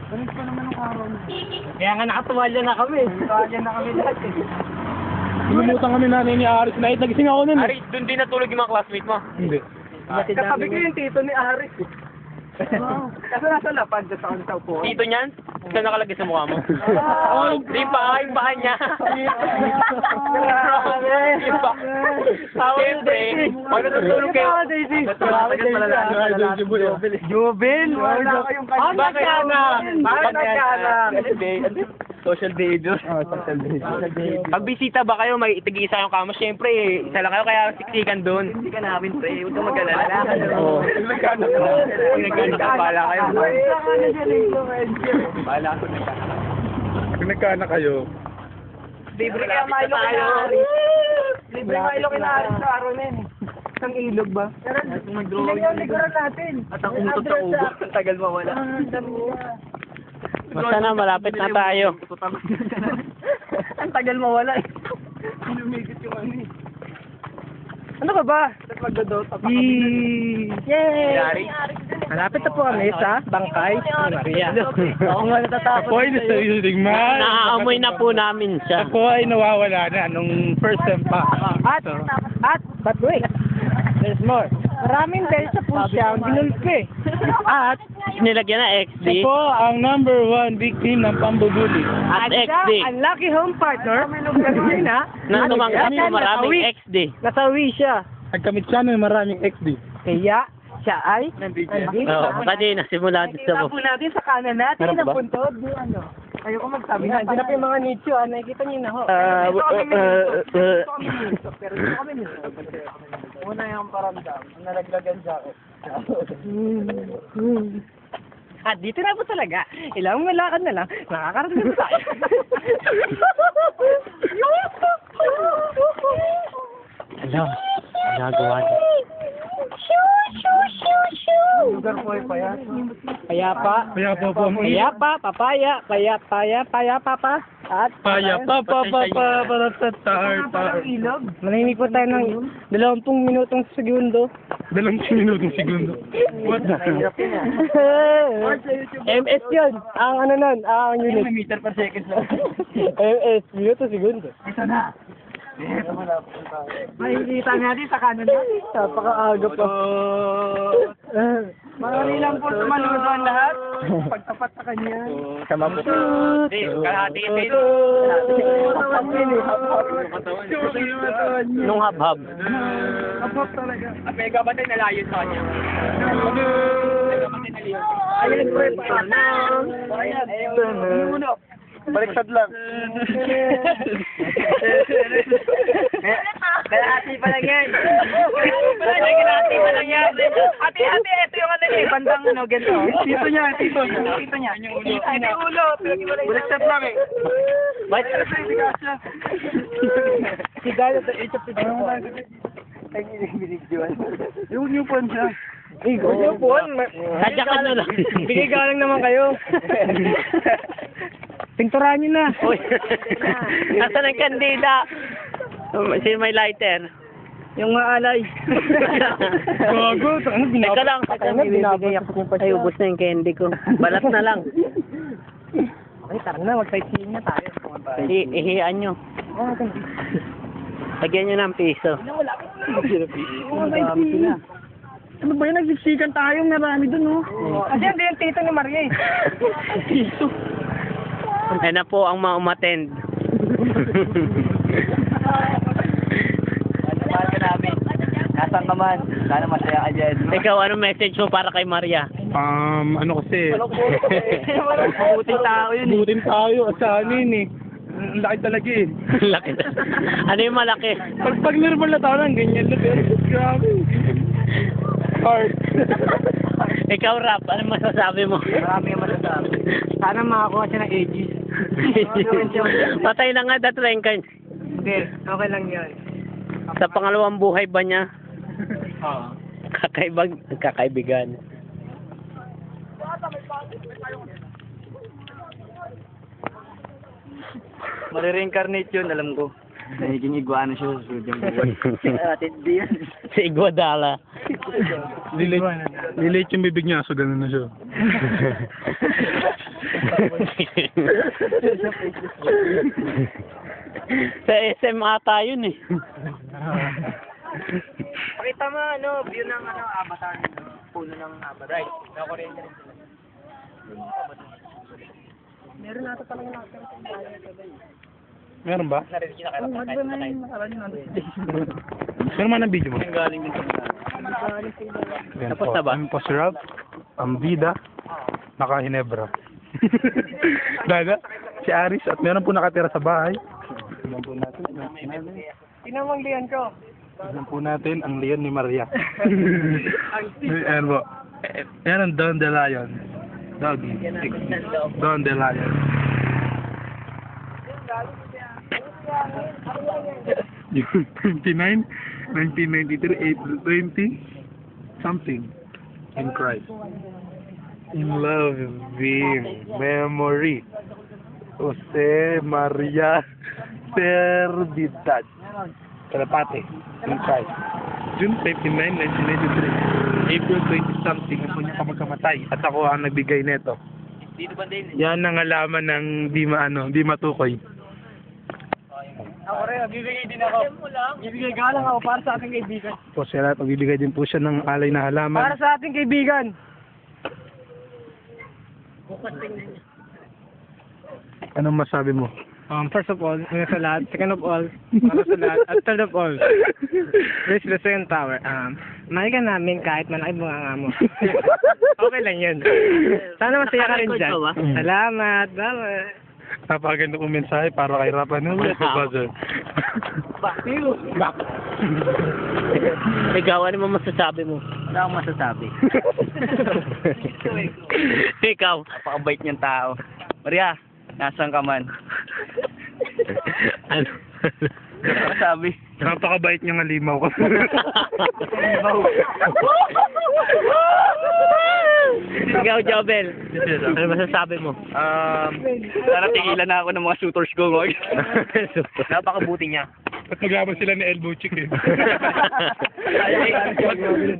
Ganit pa naman ang araw. Kaya nga nakatuwalya na kami. Nakatuwalya na kami lahat eh. Lumutan kami nanay ni Aris. Nagising ako nun. Ari, doon din natulog yung mga classmate mo. Hindi. Katabi ko yung tito ni Aris. Kasi nasa lapad sa kanila po. Dito niyan? Saan nakalagay sa mukha mo? Di ba? Yung bahan niya. Siyempre, pag natutulog kayo. Jubel! Wala kayong kanya. Bakit na? Bakit nagkaanak? Social behavior. Social behavior. Pag bisita ba kayo, may tig-isa yung kama. Siyempre, isa lang kayo, kaya siksikan doon. Hindi ka namin, pre. Huwag ka mag-alala. Oo. Nagkaanak ka. Nagkaanak ka, bahala kayo. Bahala ko na. Pag nagkaanak kayo, Libre kaya Milo kinaari. Libre Milo kinaari sa araw na yun. Isang ilog ba? Ilang yung liguran natin. At ang umutot sa ubo. Ang tagal mawala. Basta na, malapit na tayo. Ang tagal mawala eh. Lumigit yung ano eh. Ano ka ba? Magdodota pa kami. Yay! Yari. Malapit na po kami sa Bangkay ni Maria. Oo nga natatakot. ako ay nasariling man. Naaamoy na po namin siya. Ako ay nawawala na nung first sem pa. But wait, there's more. Maraming beses po siyang binulpe. At nilagyan na XD. Siya po ang number 1 victim ng pambubuli. At XD. Ang lucky home partner, na Nang tumanggap ng maraming XD. nasawi siya. Nagkamit siya ng maraming XD. Kaya siya ay nandito. Oo, kanina, simula dito Nakita mo. po natin sa kanan natin Meron pa ang ba? puntod. Di ano. Ayoko magsabi na. Hindi na po yung mga nicho. Nakikita niyo na ho. Pero dito kami minto. Una yung paramdam. Nalaglagan sa akin. At dito na po talaga. Ilang malakad na lang. Nakakarating na tayo. Hello. Nagawa niya. Lugar po ay payat. Payapa. Payapa po. Payapa, papaya, payapa pa. At Payapa para sa tar. ilog. Manahimik po tayo ng 20 minutong segundo. 2 minutong segundo. What the hell? MS yun. Ang ano nun, ang unit. Meter per second lang. MS, minuto segundo. Ito na. Makikita natin sa kanan natin. Napakaaga pa. Marami lang po sumaludo ang lahat. Pagtapat sa kanya. Sama po. Hindi, kalahati kasi. Nung hab-hab. Abot talaga. Ang mega batay na layo sa kanya. Ayan po yung panang. Ayan. Baliktad lang. Kalahati pa lang yan. Kalahati pa lang yan. Ate, ito yung ano eh. Bandang ano, ganito. Tito niya. Ito niya. Ito yung ulo. Baliktad lang eh. Si Galo, the age of the Japan. Ay, binigyan. Yung new phone siya. Huwag niyo po. Sadya ka na lang. Bigay galang naman kayo. Pinturahan niyo na. Uy. Nasaan ang kandila? Sino may lighter? Yung maalay. Gago. Ano Teka lang. Binibigay ako yung Ay, ubos na yung candy ko. Balat na lang. Ay, tara na. Mag-sightseeing na tayo. Ihian nyo. Lagyan nyo ng piso. Ano ba yun? Nagsisikan tayo. Marami dun, oh. Kasi hindi yung tito ni Maria, eh. Tito. Ayan na po ang mga umattend. Ano ka namin? Nasaan ka man? Sana masaya ka dyan. Ikaw, ano message mo para kay Maria? Ano kasi? Buting tao yun, eh. Butin tayo. Saan yun eh? Ang laki talaga eh. Laki. Ano yung malaki? Pag normal na tao lang, ganyan lang. Pero grabe. Hard. Ikaw, Rap, ano masasabi mo? Marami yung masasabi. Sana makakuha siya ng ages. Patay na nga datrengka. Hindi, okay lang yun. Sa pangalawang buhay ba niya? Oo. Kakaibigan. Mali-reincarnate yun, alam ko. Nagiging iguana siya sa susunod yung buwan. yan. Si Iguodala. Delete yung bibig niya, so ganun na siya. Sa SM ata yun eh. Pakita mo, view ng, Avatar. Puno ng Avatar. Right. Ako rin sila. Meron natin talaga nakakita ng bayan sa bay. Meron ba? Narinig na kayo. Kahit na tayo. Meron man ang video mo? Ang galing din sa Yan Tapos po. na ba? Ang pasarap, ang bida, naka-Hinebra. Daga, si Aris at meron po nakatira sa bahay. Tignan po natin. Tinamang liyan ko. Tignan po natin ang leon ni Maria. Ayan po. Yan ang Don the Lion. Doggy. Don the Lion. June 29, 1993, April 20, something in Christ. In loving memory, Jose Maria Servidad. Kalapate, in Christ. June 29, 1993, April 20 something, ako niya kamagkamatay. At ako ang nagbigay neto. Dito ba din? Yan ang alaman ng di matukoy. Ako rin, bibigay din ako. Bibigay galang ako para sa ating kaibigan. Po sila, pagbibigay din po siya ng alay na halaman. Para sa ating kaibigan. Anong masabi mo? First of all, una sa lahat. Second of all, para sa lahat. At third of all, Raise the second tower. Mahal ka namin kahit malaki bunganga mo. Okay lang yun. Sana masaya ka rin dyan. Salamat. Bye. Napakaganda kong mensahe para kay Rapa Nula at Buzzer. Back to you. Back. Ikaw, ano mo masasabi mo? Wala akong masasabi. Ikaw. Napakabait niyang tao. Maria, nasaan ka man? Ano? Sabi. Napakabait niyang alimaw ko. Ikaw, Jobel. Ano masasabi mo? Sana tigilan na ako ng mga shooters ko ngayon. Napakabuti niya. At maglaban sila ni Elbow Chick eh.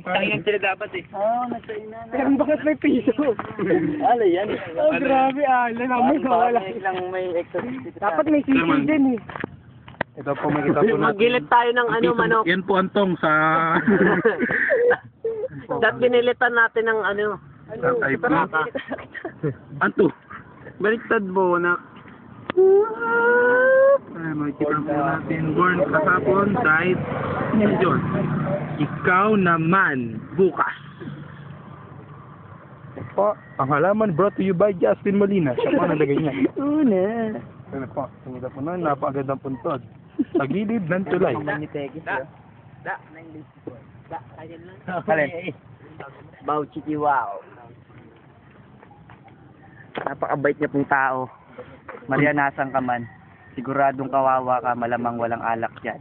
Tangingan sila dapat eh. Pero bakit may piso? Ala yan. Oh, grabe ala namin. Wala lang may extra. Dapat may sisig din eh. Ito po makita po natin. Maggilit tayo ng ano, manok. Yan po antong sa... Dat binilitan natin ng ano. Ay po. Anto. Baliktad mo, nak. Ay, makikita po natin. Born kahapon, died ngayon. Ikaw naman, bukas. Po, ang halaman brought to you by Justin Molina. Siya po nalagay niya. Una. Ano po, tingnan po na, napakagandang puntod. Sa gilid ng tulay. Bao chiki wow. Napakabait niya pong tao. Maria, nasaan ka man? Siguradong kawawa ka, malamang walang alak dyan.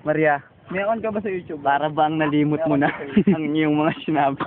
Maria, meron ka ba sa YouTube? Para bang nalimot mo na ang iyong mga sinabi?